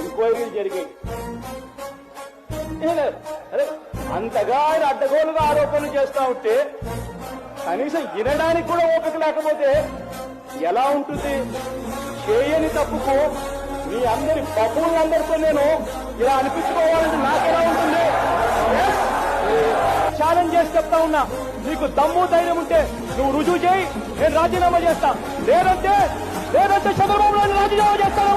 ఎంక్వైరీలు జరిగాయి. అరే అంతగా ఆయన అడ్డగోలుగా ఆరోపణలు చేస్తా ఉంటే కనీసం వినడానికి కూడా ఓపిక లేకపోతే ఎలా ఉంటుంది? చేయని తప్పుకు మీ అందరి బబువులందరితో నేను ఇలా అనిపించుకోవాలంటే నాకెలా ఉంటుంది? ఛాలెంజ్ చేసి చెప్తా ఉన్నా, నీకు దమ్ము ధైర్యం ఉంటే నువ్వు రుజువు చేయి, నేను రాజీనామా చేస్తా. లేదంటే చంద్రబాబు నాయుడు రాజీనామా చేస్తాను.